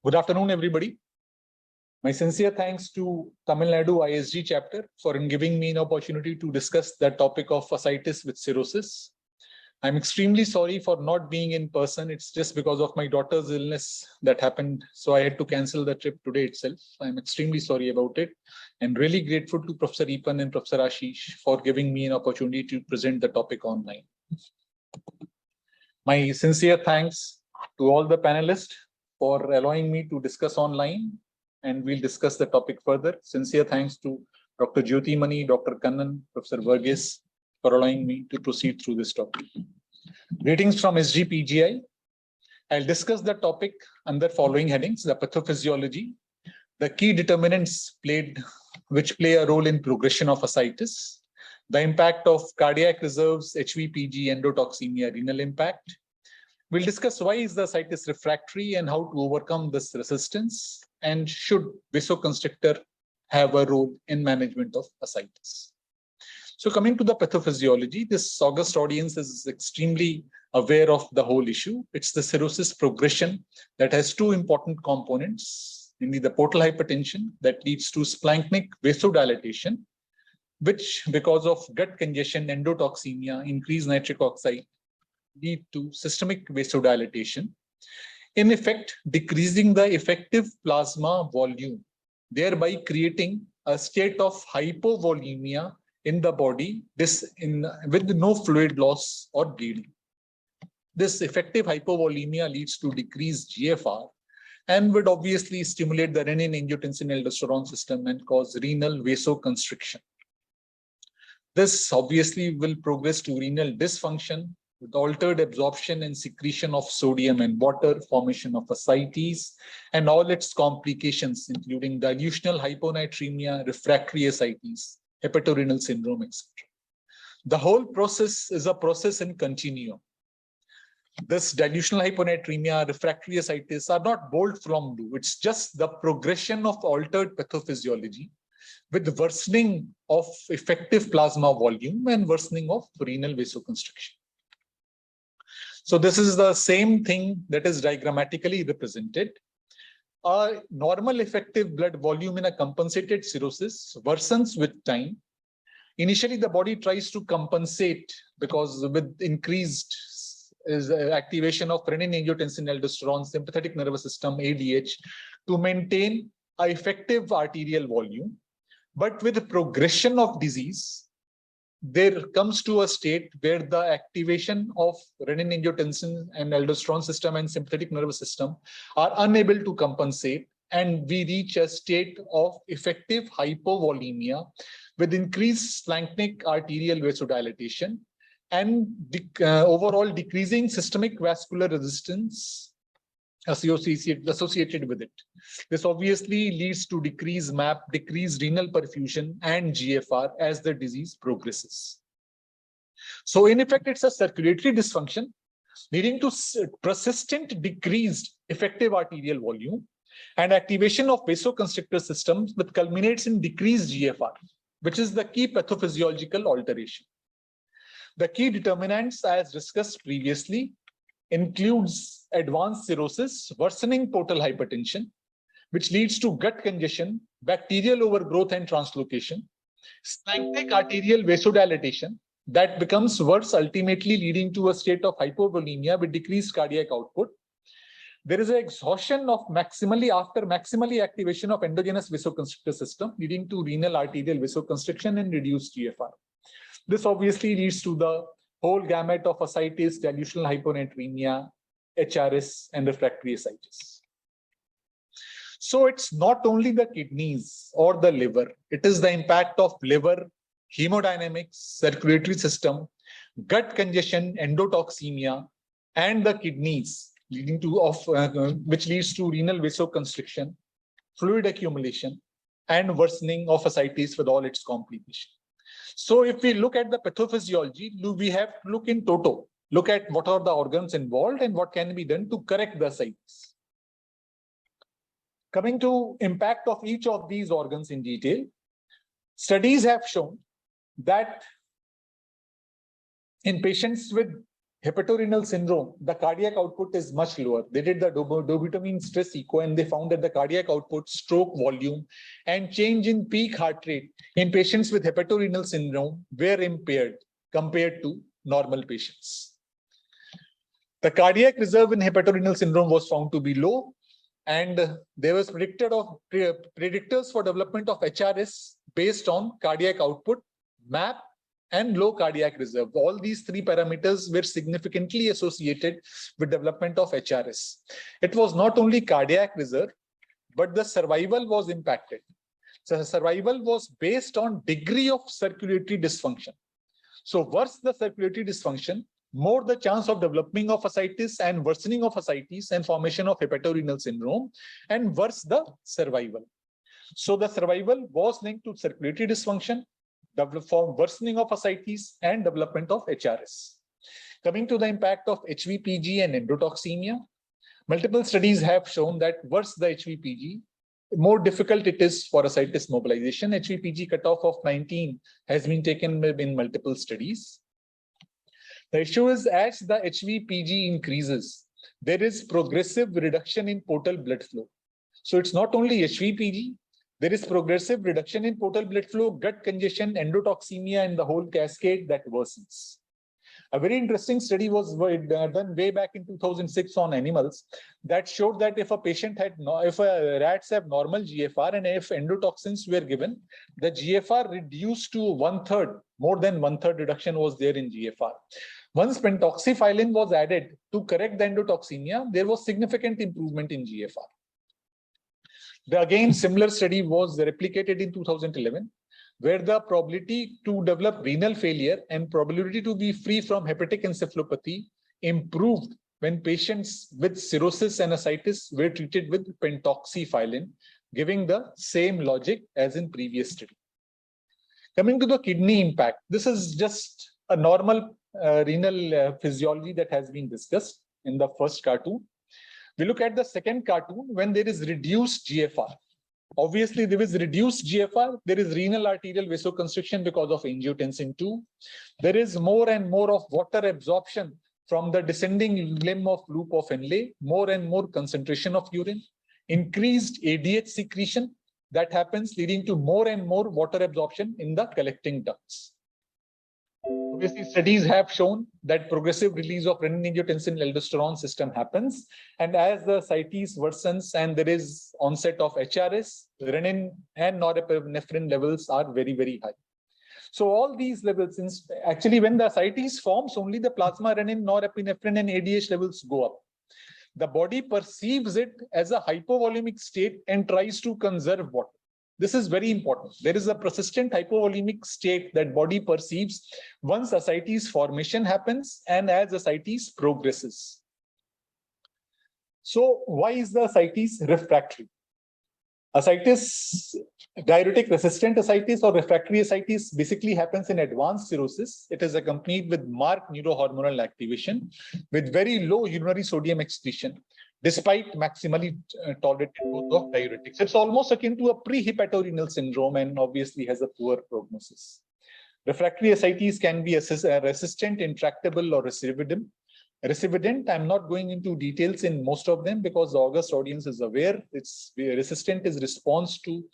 Good afternoon, everybody. My sincere thanks to Tamil Nadu ISG chapter for giving me an opportunity to discuss the topic of ascites with cirrhosis. I'm extremely sorry for not being in person. It's just because of my daughter's illness that happened. So I had to cancel the trip today itself. I'm extremely sorry about it. And really grateful to Professor Epan and Professor Ashish for giving me an opportunity to present the topic online. My sincere thanks to all the panelists for allowing me to discuss online, and we'll discuss the topic further. Sincere thanks to Dr. Jyoti Mani, Dr. Kannan, Professor Verghese for allowing me to proceed through this topic. Greetings from SGPGI. I'll discuss the topic under following headings: the pathophysiology, the key determinants which play a role in progression of ascites, the impact of cardiac reserves, HVPG, endotoxemia, renal impact. We'll discuss why is the ascites refractory and how to overcome this resistance, and should vasoconstrictor have a role in management of ascites. So coming to the pathophysiology, this august audience is extremely aware of the whole issue. It's the cirrhosis progression that has two important components, namely the portal hypertension that leads to splanchnic vasodilatation, which because of gut congestion, endotoxemia, increased nitric oxide, lead to systemic vasodilatation, in effect decreasing the effective plasma volume, thereby creating a state of hypovolemia in the body with no fluid loss or bleeding. This effective hypovolemia leads to decreased GFR and would obviously stimulate the renin-angiotensin-aldosterone system and cause renal vasoconstriction. This obviously will progress to renal dysfunction with altered absorption and secretion of sodium and water, formation of ascites, and all its complications, including dilutional hyponatremia, refractory ascites, hepatorenal syndrome, etc. The whole process is a process in continuum. This dilutional hyponatremia, refractory ascites are not bolt from blue. It's just the progression of altered pathophysiology with worsening of effective plasma volume and worsening of renal vasoconstriction. So this is the same thing that is diagrammatically represented. A normal effective blood volume in a compensated cirrhosis worsens with time. Initially, the body tries to compensate because with increased activation of renin-angiotensin-aldosterone sympathetic nervous system, ADH, to maintain an effective arterial volume. But with the progression of disease, there comes to a state where the activation of renin-angiotensin and aldosterone system and sympathetic nervous system are unable to compensate, and we reach a state of effective hypovolemia with increased splanchnic arterial vasodilatation and overall decreasing systemic vascular resistance associated with it. This obviously leads to decreased MAP, decreased renal perfusion, and GFR as the disease progresses. So in effect, it's a circulatory dysfunction leading to persistent decreased effective arterial volume and activation of vasoconstrictor systems, which culminates in decreased GFR, which is the key pathophysiological alteration. The key determinants, as discussed previously, includes advanced cirrhosis, worsening portal hypertension, which leads to gut congestion, bacterial overgrowth and translocation, splanchnic arterial vasodilatation that becomes worse, ultimately leading to a state of hypovolemia with decreased cardiac output. There is an exhaustion of after maximally activation of endogenous vasoconstrictor system, leading to renal arterial vasoconstriction and reduced GFR. This obviously leads to the whole gamut of ascites, dilutional hyponatremia, HRS, and refractory ascites. So it's not only the kidneys or the liver, it is the impact of liver, hemodynamics, circulatory system, gut congestion, endotoxemia, and the kidneys, which leads to renal vasoconstriction, fluid accumulation, and worsening of ascites with all its complications. So if we look at the pathophysiology, we have to look in toto, look at what are the organs involved and what can be done to correct the ascites. Coming to impact of each of these organs in detail, studies have shown that in patients with hepatorenal syndrome, the cardiac output is much lower. They did the dobutamine stress echo and they found that the cardiac output, stroke volume, and change in peak heart rate in patients with hepatorenal syndrome were impaired compared to normal patients. The cardiac reserve in hepatorenal syndrome was found to be low, and there was predictors for development of HRS based on cardiac output, MAP, and low cardiac reserve. All these three parameters were significantly associated with development of HRS. It was not only cardiac reserve, but the survival was impacted. So survival was based on degree of circulatory dysfunction. So worse the circulatory dysfunction, more the chance of developing of ascites and worsening of ascites and formation of hepatorenal syndrome, and worse the survival. So the survival was linked to circulatory dysfunction, worsening of ascites, and development of HRS. Coming to the impact of HVPG and endotoxemia, multiple studies have shown that worse the HVPG, more difficult it is for ascites mobilization. HVPG cutoff of 19 has been taken in multiple studies. The issue is, as the HVPG increases, there is progressive reduction in portal blood flow. So it's not only HVPG, there is progressive reduction in portal blood flow, gut congestion, endotoxemia, and the whole cascade that worsens. A very interesting study was done way back in 2006 on animals that showed that if a patient had, rats have normal GFR and if endotoxins were given, the GFR reduced to 1/3, more than 1/3 reduction was there in GFR. Once pentoxifylline was added to correct the endotoxemia, there was significant improvement in GFR. Again, similar study was replicated in 2011, where the probability to develop renal failure and probability to be free from hepatic encephalopathy improved when patients with cirrhosis and ascites were treated with pentoxifylline, giving the same logic as in previous study. Coming to the kidney impact, this is just a normal renal physiology that has been discussed in the first cartoon. We look at the second cartoon when there is reduced GFR. Obviously, there is reduced GFR, there is renal arterial vasoconstriction because of angiotensin II. There is more and more of water absorption from the descending limb of loop of Henle, more and more concentration of urine, increased ADH secretion that happens, leading to more and more water absorption in the collecting ducts. Obviously, studies have shown that progressive release of renin-angiotensin-aldosterone system happens, and as the ascites worsens and there is onset of HRS, renin and norepinephrine levels are very, very high. So all these levels, actually when the ascites forms, only the plasma renin, norepinephrine, and ADH levels go up. The body perceives it as a hypovolemic state and tries to conserve water. This is very important. There is a persistent hypovolemic state that body perceives once ascites formation happens and as ascites progresses. So why is the ascites refractory? Ascites, diuretic resistant ascites or refractory ascites basically happens in advanced cirrhosis. It is accompanied with marked neurohormonal activation with very low urinary sodium excretion, despite maximally tolerated dose of diuretics. It's almost akin to a pre-hepatorenal syndrome and obviously has a poor prognosis. Refractory ascites can be resistant, intractable, or recidivant. I'm not going into details in most of them because the august audience is aware. It's resistant is response to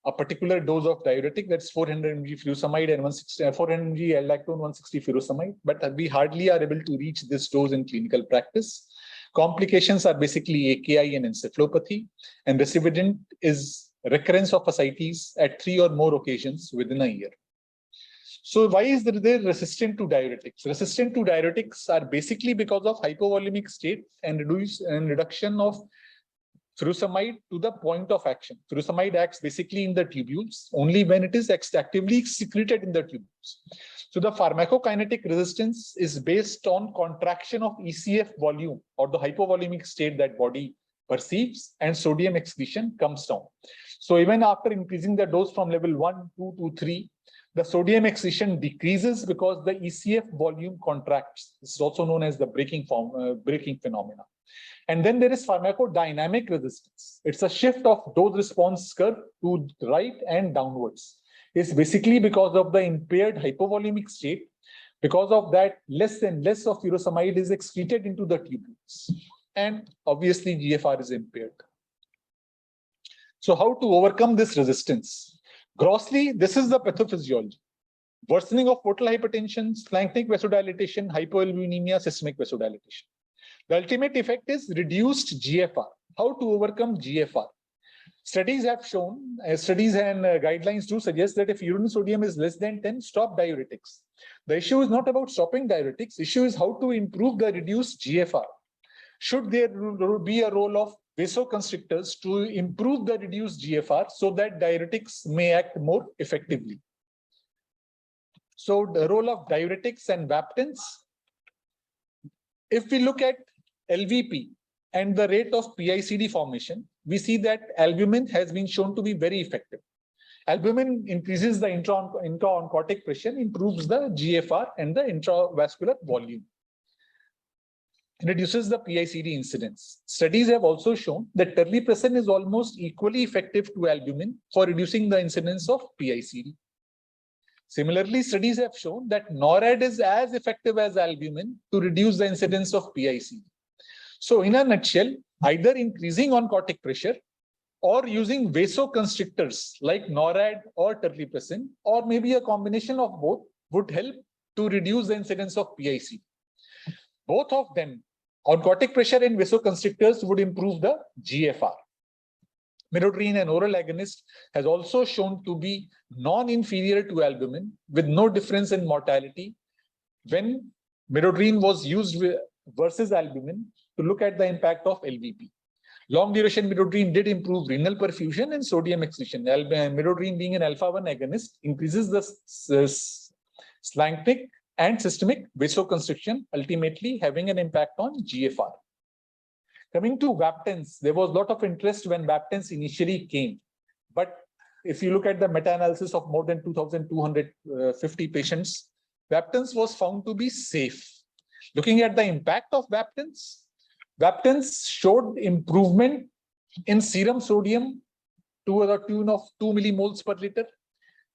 a particular dose of diuretic, that's 400 mg furosemide and 400 mg L-lactone, 160 furosemide, but we hardly are able to reach this dose in clinical practice. Complications are basically AKI and encephalopathy, and recidivant is recurrence of ascites at 3 or more occasions within a year. So why is there resistant to diuretics? Resistant to diuretics are basically because of hypovolemic state and reduction of furosemide to the point of action. Furosemide acts basically in the tubules only when it is actively secreted in the tubules. So the pharmacokinetic resistance is based on contraction of ECF volume or the hypovolemic state that body perceives, and sodium excretion comes down. So even after increasing the dose from level 1, 2 to 3, the sodium excretion decreases because the ECF volume contracts. This is also known as the breaking phenomena. And then there is pharmacodynamic resistance. It's a shift of dose response curve to right and downwards. It's basically because of the impaired hypovolemic state. Because of that, less and less of furosemide is excreted into the tubules. And obviously, GFR is impaired. So how to overcome this resistance? Grossly, this is the pathophysiology. Worsening of portal hypertension, splanchnic vasodilatation, hypoalbuminemia, systemic vasodilatation. The ultimate effect is reduced GFR. How to overcome GFR? Studies have shown, studies and guidelines do suggest that if urine sodium is less than 10, stop diuretics. The issue is not about stopping diuretics. Issue is how to improve the reduced GFR. Should there be a role of vasoconstrictors to improve the reduced GFR so that diuretics may act more effectively? So the role of diuretics and vaptins. If we look at LVP and the rate of PICD formation, we see that albumin has been shown to be very effective. Albumin increases the intra-oncotic pressure, improves the GFR and the intravascular volume, reduces the PICD incidence. Studies have also shown that terlipressin is almost equally effective to albumin for reducing the incidence of PICD. Similarly, studies have shown that NORAD is as effective as albumin to reduce the incidence of PICD. So in a nutshell, either increasing oncotic pressure or using vasoconstrictors like NORAD or terlipressin, or maybe a combination of both, would help to reduce the incidence of PICD. Both of them, oncotic pressure and vasoconstrictors, would improve the GFR. Midodrine, an oral agonist, has also shown to be non-inferior to albumin with no difference in mortality when midodrine was used versus albumin to look at the impact of LVP. Long duration midodrine did improve renal perfusion and sodium excretion. Midodrine, being an alpha-1 agonist, increases the splanchnic and systemic vasoconstriction, ultimately having an impact on GFR. Coming to vaptins, there was a lot of interest when vaptins initially came. But if you look at the meta-analysis of more than 2,250 patients, vaptins was found to be safe. Looking at the impact of vaptins, vaptins showed improvement in serum sodium to the tune of 2 millimoles per liter.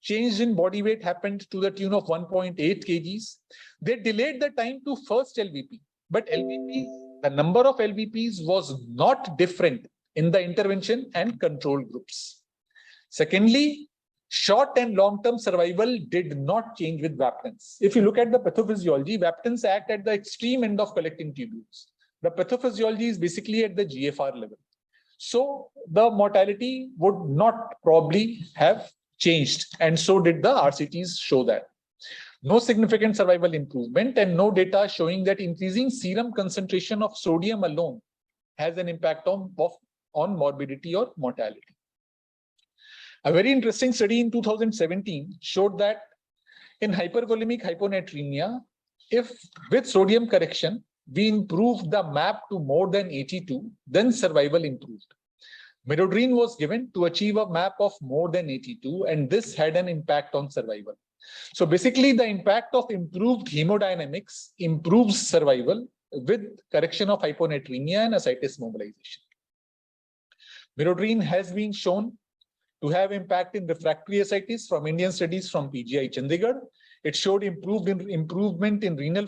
Change in body weight happened to the tune of 1.8 kgs. They delayed the time to first LVP, but the number of LVPs was not different in the intervention and control groups. Secondly, short and long-term survival did not change with vaptins. If you look at the pathophysiology, vaptins act at the extreme end of collecting tubules. The pathophysiology is basically at the GFR level. So the mortality would not probably have changed, and so did the RCTs show that. No significant survival improvement and no data showing that increasing serum concentration of sodium alone has an impact on morbidity or mortality. A very interesting study in 2017 showed that in hypervolemic hyponatremia, if with sodium correction, we improved the MAP to more than 82, then survival improved. Midodrine was given to achieve a MAP of more than 82, and this had an impact on survival. So basically, the impact of improved hemodynamics improves survival with correction of hyponatremia and ascites mobilization. Midodrine has been shown to have impact in refractory ascites from Indian studies from PGI Chandigarh. It showed improvement in renal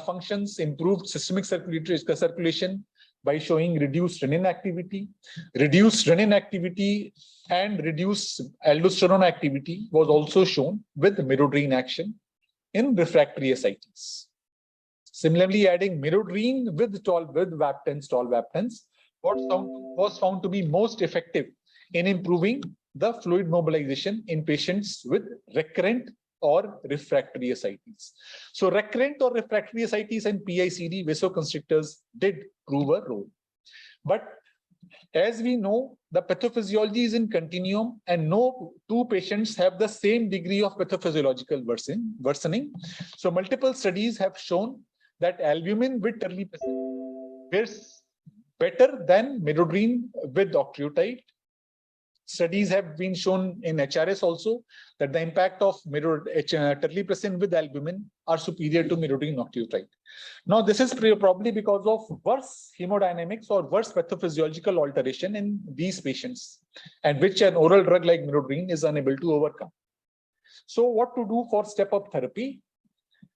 functions, improved systemic circulation by showing reduced renin activity. Reduced renin activity and reduced aldosterone activity was also shown with midodrine action in refractory ascites. Similarly, adding midodrine with tolvaptans, was found to be most effective in improving the fluid mobilization in patients with recurrent or refractory ascites. So recurrent or refractory ascites and PICD vasoconstrictors did prove a role. But as we know, the pathophysiology is in continuum and no two patients have the same degree of pathophysiological worsening. So multiple studies have shown that albumin with terlipressin is better than midodrine with octreotide. Studies have been shown in HRS also that the impact of terlipressin with albumin are superior to midodrine octreotide. Now, this is probably because of worse hemodynamics or worse pathophysiological alteration in these patients, and which an oral drug like midodrine is unable to overcome. So what to do for step-up therapy?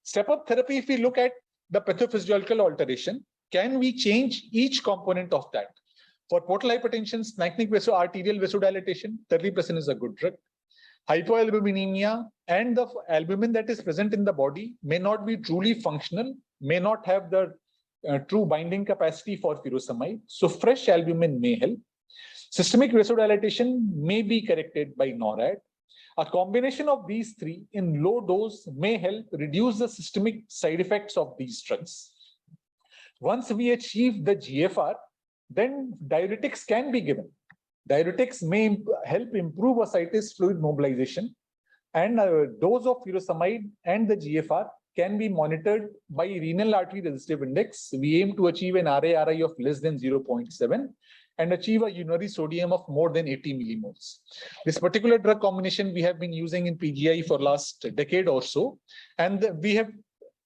Step-up therapy, if we look at the pathophysiological alteration, can we change each component of that? For portal hypertension, splanchnic arterial vasodilatation, terlipressin is a good drug. Hypoalbuminemia and the albumin that is present in the body may not be truly functional, may not have the true binding capacity for furosemide. So fresh albumin may help. Systemic vasodilatation may be corrected by NORAD. A combination of these three in low dose may help reduce the systemic side effects of these drugs. Once we achieve the GFR, then diuretics can be given. Diuretics may help improve ascites fluid mobilization, and a dose of furosemide and the GFR can be monitored by renal artery resistive index. We aim to achieve an RA-RI of less than 0.7 and achieve a urinary sodium of more than 80 millimoles. This particular drug combination we have been using in PGI for last decade or so, and we have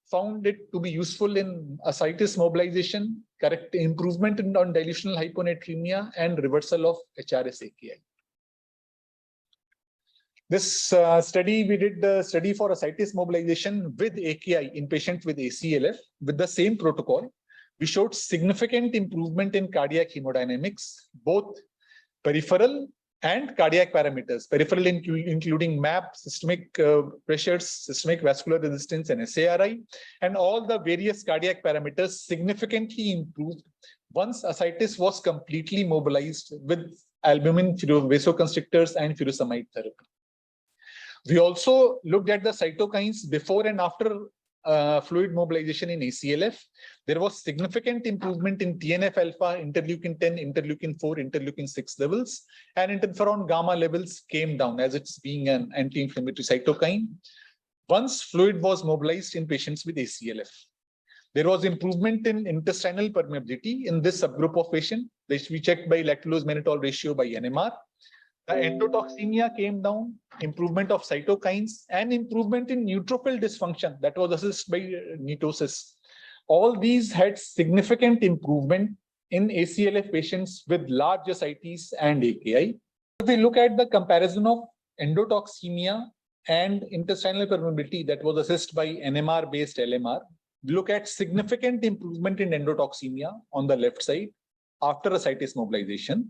found it to be useful in ascites mobilization, correct improvement on dilutional hyponatremia, and reversal of HRS-AKI. This study, we did the study for ascites mobilization with AKI in patients with ACLF with the same protocol. We showed significant improvement in cardiac hemodynamics, both peripheral and cardiac parameters, peripheral including MAP, systemic pressures, systemic vascular resistance, and SARI, and all the various cardiac parameters significantly improved once ascites was completely mobilized with albumin vasoconstrictors and furosemide therapy. We also looked at the cytokines before and after fluid mobilization in ACLF. There was significant improvement in TNF-alpha, interleukin 10, interleukin 4, interleukin 6 levels, and interferon gamma levels came down as it's being an anti-inflammatory cytokine once fluid was mobilized in patients with ACLF. There was improvement in intestinal permeability in this subgroup of patients, which we checked by lactulose-mannitol ratio by NMR. The endotoxemia came down, improvement of cytokines, and improvement in neutrophil dysfunction that was assessed by NETosis. All these had significant improvement in ACLF patients with large ascites and AKI. If we look at the comparison of endotoxemia and intestinal permeability that was assessed by NMR-based LMR, we look at significant improvement in endotoxemia on the left side after ascites mobilization.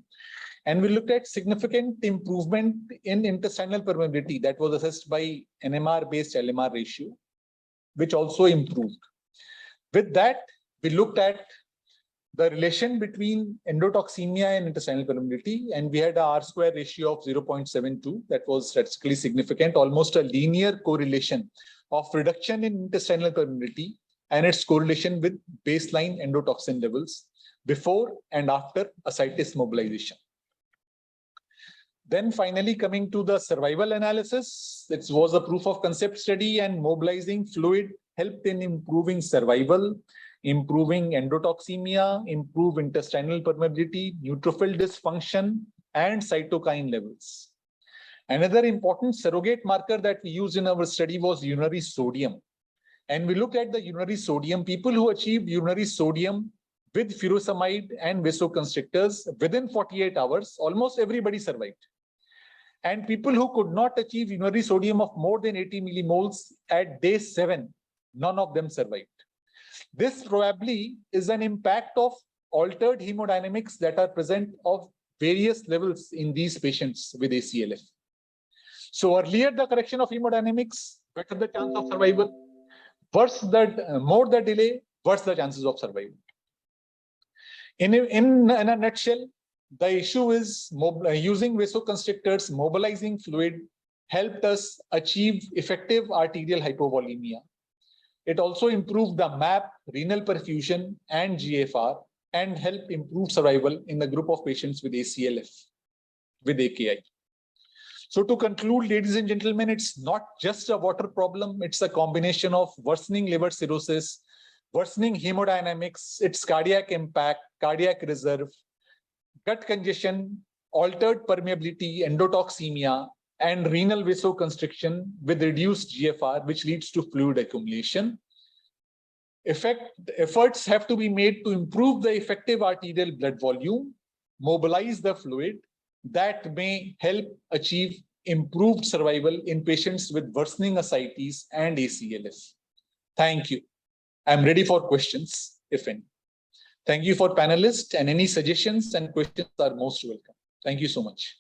And we looked at significant improvement in intestinal permeability that was assessed by NMR-based LMR ratio, which also improved. With that, we looked at the relation between endotoxemia and intestinal permeability, and we had a R-square ratio of 0.72 that was statistically significant, almost a linear correlation of reduction in intestinal permeability and its correlation with baseline endotoxin levels before and after ascites mobilization. Then finally, coming to the survival analysis, it was a proof of concept study, and mobilizing fluid helped in improving survival, improving endotoxemia, improve intestinal permeability, neutrophil dysfunction, and cytokine levels. Another important surrogate marker that we used in our study was urinary sodium. And we looked at the urinary sodium. People who achieved urinary sodium with furosemide and vasoconstrictors within 48 hours, almost everybody survived. And people who could not achieve urinary sodium of more than 80 millimoles at day 7, none of them survived. This probably is an impact of altered hemodynamics that are present of various levels in these patients with ACLF. So earlier the correction of hemodynamics, better the chance of survival. Worse more the delay, worse the chances of survival. In a nutshell, the issue is using vasoconstrictors, mobilizing fluid helped us achieve effective arterial hypovolemia. It also improved the MAP, renal perfusion, and GFR, and helped improve survival in the group of patients with ACLF, with AKI. So to conclude, ladies and gentlemen, it's not just a water problem. It's a combination of worsening liver cirrhosis, worsening hemodynamics, its cardiac impact, cardiac reserve, gut congestion, altered permeability, endotoxemia, and renal vasoconstriction with reduced GFR, which leads to fluid accumulation. Efforts have to be made to improve the effective arterial blood volume, mobilize the fluid that may help achieve improved survival in patients with worsening ascites and ACLF. Thank you. I'm ready for questions, if any. Thank you for panelists, and any suggestions and questions are most welcome. Thank you so much.